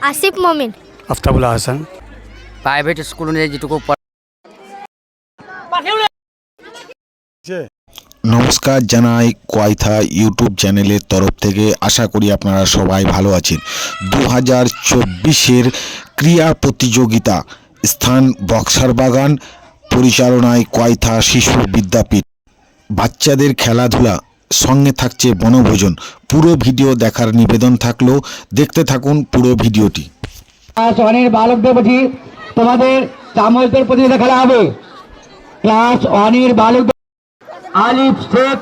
আসিফ মমিন, Aftabul Hasan. Private school অনুযায়ী যেটুকু নমস্কার জানাই কোয়াইথা ইউটিউব চ্যানেলের তরফ থেকে। আশা করি আপনারা সবাই ভালো আছেন। 2024-এর ক্রীড়া প্রতিযোগিতা, স্থান বক্সার বাগান, পরিচালনায় কোয়াইথা শিশু বিদ্যাপীঠ। বাচ্চাদের খেলাধুলা, সঙ্গে থাকছে বনভোজন। পুরো ভিডিও দেখার নিবেদন থাকলো, দেখতে থাকুন পুরো ভিডিওটি। ক্লাস ওয়ানের বালকদের প্রতি তোমাদের চামচদের প্রতিযোগিতা খেলা হবে। ক্লাস ওয়ানের বালকদের আলিফ শেখ,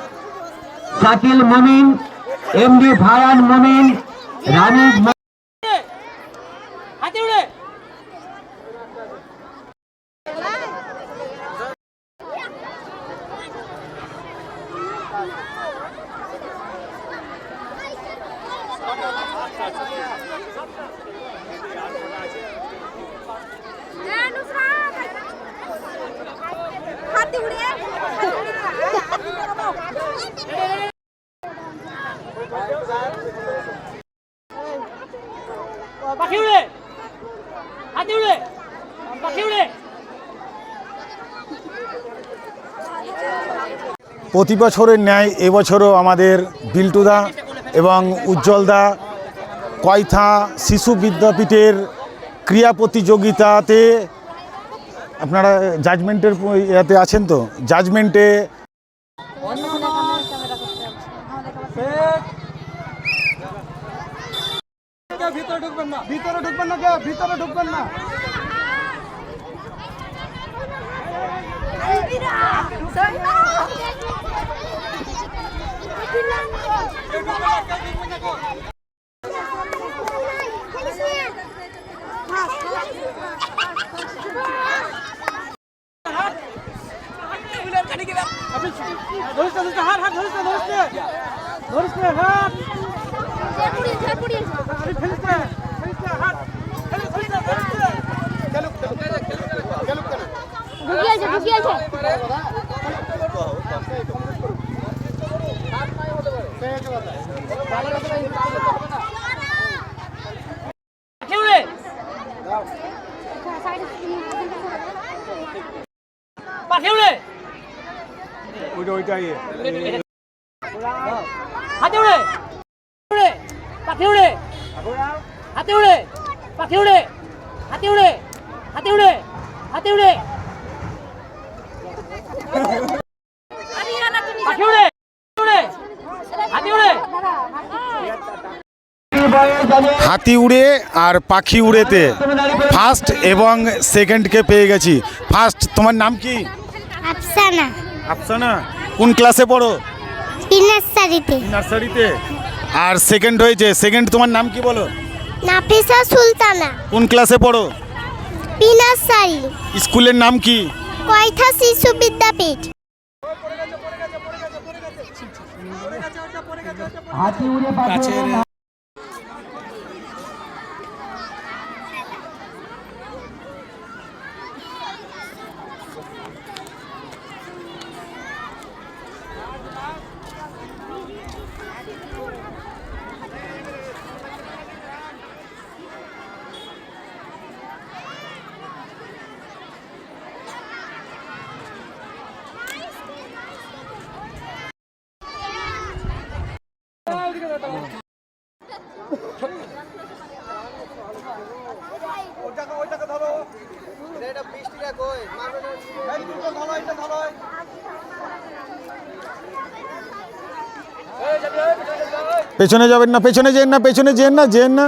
শাকিল মমিন, এমডি ফারান মমিন, রামিজ প্রতি বছরের ন্যায় এবছরও আমাদের বিল্টুদা এবং উজ্জ্বলদা কোয়াইথা শিশু বিদ্যাপীঠের ক্রীড়া প্রতিযোগিতাতে আপনারা জাজমেন্টের ইয়াতে আছেন তো, জাজমেন্টে ভিতরে ঢুকবেন না, ভিতরে ঢুকবেন না, কেউ ভিতরে ঢুকবেন না। হাতি উড়ে আর পাখি উড়েতে ফার্স্ট এবং সেকেন্ডকে পেয়ে গেছি। ফার্স্ট তোমার নাম কি? আফসানা, আফসানা। কোন ক্লাসে পড়ো? নার্সারিতে। নার্সারিতে। আর সেকেন্ড হয়েছে, সেকেন্ড তোমার নাম কি বলো? নাফিসা সুলতানা। কোন ক্লাসে পড়ো? নার্সারি। স্কুলের নাম কি? কোয়াইথা শিশু বিদ্যাপীঠ। হাতি উড়ে পাশে পেছনে যাবেন না, পেছনে যেন না, পেছনে যেন না, যেন না।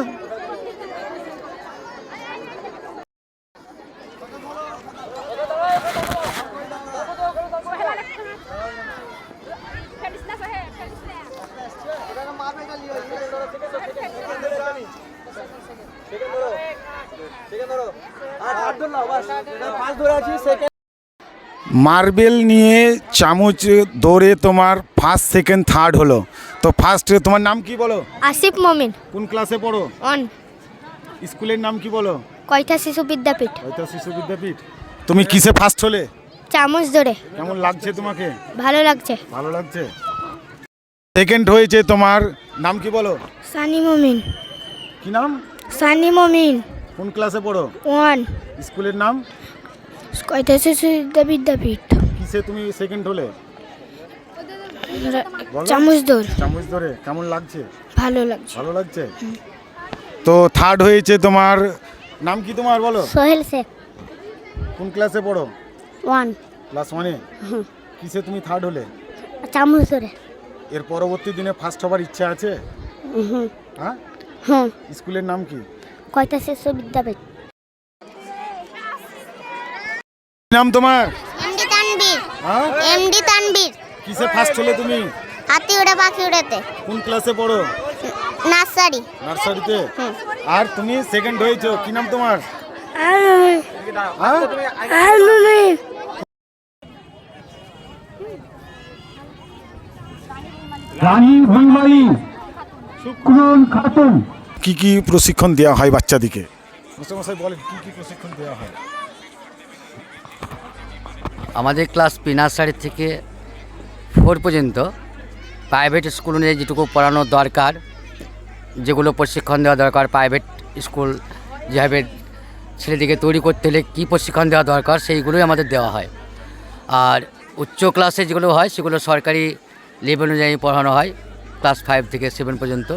মার্বেল নিয়ে চামচ দৌড়ে তোমার ফার্স্ট সেকেন্ড থার্ড হলো। তো ফার্স্ট তোমার নাম কি বলো? আসিফ মমিন। কোন ক্লাসে পড়ো? অন। স্কুলের নাম কি বলো? কোয়াইথা শিশু বিদ্যাপীঠ। কোয়াইথা শিশু বিদ্যাপীঠ। তুমি কিসে ফার্স্ট হলে? চামচ ধরে। কেমন লাগছে তোমাকে? ভালো লাগছে। ভালো লাগছে। সেকেন্ড হয়েছে তোমার নাম কি বলো? সানি মমিন। কি নাম? সানি মমিন কোন ক্লাসে পড়ো? 1 স্কুলের নাম? কয়থা শিশু বিদ্যাপীঠ। কিসে তুমি সেকেন্ড হলে? বলো। চামচদর। চামচ ধরে কেমন লাগছে? ভালো লাগছে। ভালো লাগছে। তো থার্ড হয়েছে তোমার নাম কি তোমার বলো? সোহেল শেখ। কোন ক্লাসে পড়ো? 1 ক্লাস 1-এ। কিসে তুমি থার্ড হলে? চামচদরে। এর পরবর্তী দিনে ফার্স্ট হবার ইচ্ছা আছে? হ্যাঁ। হুম। স্কুলের নাম কি? কয়থা শিশু বিদ্যাপীঠ। নাম তোমার? এমডি তানবীর। হ্যাঁ। এমডি তানবীর। কিসে ফার্স্ট হলে তুমি? হাতি ওড়া পাখি উড়াতে। কোন ক্লাসে পড়ো? নার্সারি। নার্সারিতে। আর তুমি সেকেন্ড হয়েছো, কি নাম তোমার? রানী ভুলমারি শুক্রন খাতুন। কি কি প্রশিক্ষণ দেওয়া হয় বাচ্চাদেরকে? মশাই বলেন কি কি প্রশিক্ষণ দেওয়া হয়? আমাদের ক্লাস প্রি নার্সারি থেকে 4 পর্যন্ত প্রাইভেট স্কুল অনুযায়ী যেটুকু পড়ানো দরকার, যেগুলো প্রশিক্ষণ দেওয়া দরকার, প্রাইভেট স্কুল যেভাবে ছেলেদিকে তৈরি করতে হলে কী প্রশিক্ষণ দেওয়া দরকার সেইগুলোই আমাদের দেওয়া হয়। আর উচ্চ ক্লাসে যেগুলো হয় সেগুলো সরকারি লেভেল অনুযায়ী পড়ানো হয়। ক্লাস 5 থেকে 7 পর্যন্ত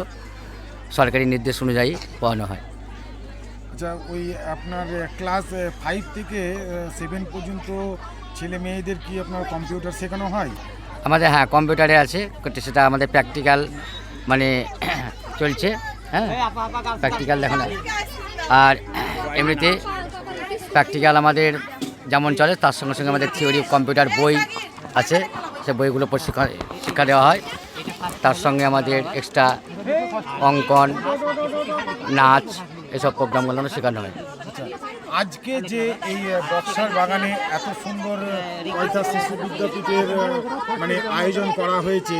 সরকারি নির্দেশ অনুযায়ী পড়ানো হয়। আচ্ছা, ওই আপনার ক্লাস 5 থেকে 7 পর্যন্ত ছেলে মেয়েদের কি আপনার কম্পিউটার শেখানো হয়? আমাদের হ্যাঁ কম্পিউটারে আছে, সেটা আমাদের প্র্যাকটিক্যাল মানে চলছে। হ্যাঁ, প্র্যাকটিক্যাল দেখানো হয়। আর এমনিতে প্র্যাকটিক্যাল আমাদের যেমন চলে তার সঙ্গে সঙ্গে আমাদের থিওরি কম্পিউটার বই আছে, সে বইগুলো শিক্ষা দেওয়া হয়। তার সঙ্গে আমাদের এক্সট্রা অঙ্কন, নাচ, এসব প্রোগ্রামগুলো শেখানো হয়। আজকে যে এই বক্সার বাগানে এত সুন্দর কয়থা শিশু বিদ্যাপীঠের মানে আয়োজন করা হয়েছে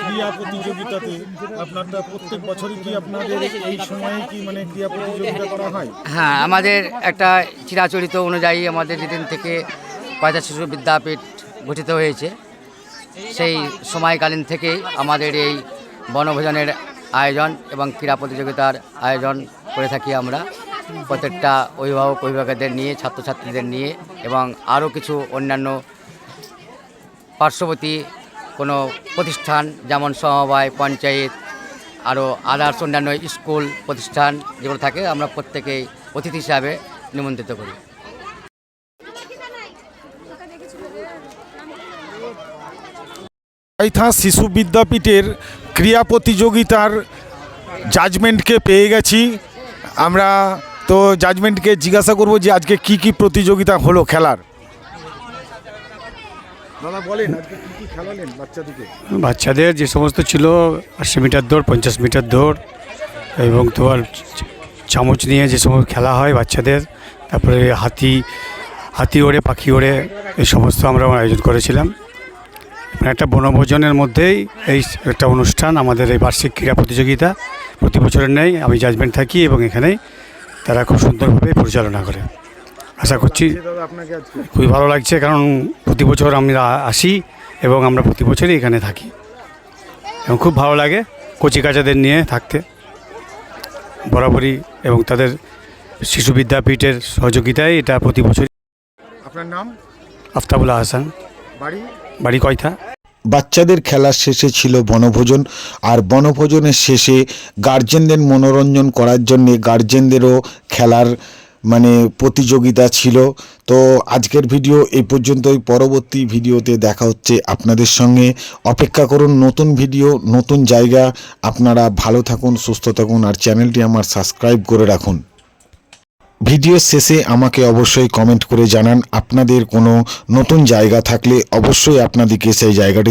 ক্রীড়া প্রতিযোগিতাতে, আপনারটা প্রত্যেক বছরই কি আপনাদের এই সময়ে কি মানে ক্রীড়া প্রতিযোগিতা করা হয়? হ্যাঁ, আমাদের একটা চিরাচরিত অনুযায়ী আমাদের যেদিন থেকে কয়থা শিশু বিদ্যাপীঠ গঠিত হয়েছে সেই সময়কালীন থেকেই আমাদের এই বনভোজনের আয়োজন এবং ক্রীড়া প্রতিযোগিতার আয়োজন করে থাকি আমরা। প্রত্যেকটা অভিভাবকদের নিয়ে, ছাত্রছাত্রীদের নিয়ে এবং আরও কিছু অন্যান্য পার্শ্ববর্তী কোনো প্রতিষ্ঠান যেমন সমবায়, পঞ্চায়েত, আরও আদার্স অন্যান্য স্কুল প্রতিষ্ঠান যেগুলো থাকে আমরা প্রত্যেকেই অতিথি হিসাবে নিমন্ত্রিত করি। কয়থা শিশু বিদ্যাপীঠের ক্রীড়া প্রতিযোগিতার জাজমেন্টকে পেয়ে গেছি আমরা। তো জাজমেন্টকে জিজ্ঞাসা করব যে আজকে কি কি প্রতিযোগিতা হলো খেলার। দাদা বলেন আজকে কি কি খেলালেন বাচ্চাদেরকে? বাচ্চাদের যে সমস্ত ছিল 80 মিটার দৌড়, 50 মিটার দৌড় এবং তোমার চামচ নিয়ে যে সমস্ত খেলা হয় বাচ্চাদের, তারপরে হাতি ওড়ে পাখি ওড়ে, এই সমস্ত আমরা আয়োজন করেছিলাম। একটা বনভোজনের মধ্যেই এই একটা অনুষ্ঠান, আমাদের এই বার্ষিক ক্রীড়া প্রতিযোগিতা প্রতি বছরের নেই। আমি জাজমেন্ট থাকি এবং এখানেই তারা খুব সুন্দরভাবে পরিচালনা করে। আশা করছি খুবই ভালো লাগছে, কারণ প্রতি বছর আমরা আসি এবং আমরা প্রতি বছরই এখানে থাকি এবং খুব ভালো লাগে কচিকাচাদের নিয়ে থাকতে বরাবরই, এবং তাদের শিশু বিদ্যাপীঠের সহযোগিতায় এটা প্রতি বছর। আপনার নাম? আফতাবুল্লাহ হাসান। বাড়ি কয়থা। বাচ্চাদের খেলার শেষে ছিল বনভোজন, আর বনভোজনের শেষে গার্জেনদের মনোরঞ্জন করার জন্যে গার্জেনদেরও খেলার মানে প্রতিযোগিতা ছিল। তো আজকের ভিডিও এই পর্যন্তই। পরবর্তী ভিডিওতে দেখা হচ্ছে আপনাদের সঙ্গে। অপেক্ষা করুন নতুন ভিডিও, নতুন জায়গা। আপনারা ভালো থাকুন, সুস্থ থাকুন, আর চ্যানেলটি আমার সাবস্ক্রাইব করে রাখুন। ভিডিওর শেষে আমাকে অবশ্যই কমেন্ট করে জানান আপনাদের কোনো নতুন জায়গা থাকলে অবশ্যই আপনাদেরকে সেই জায়গাটি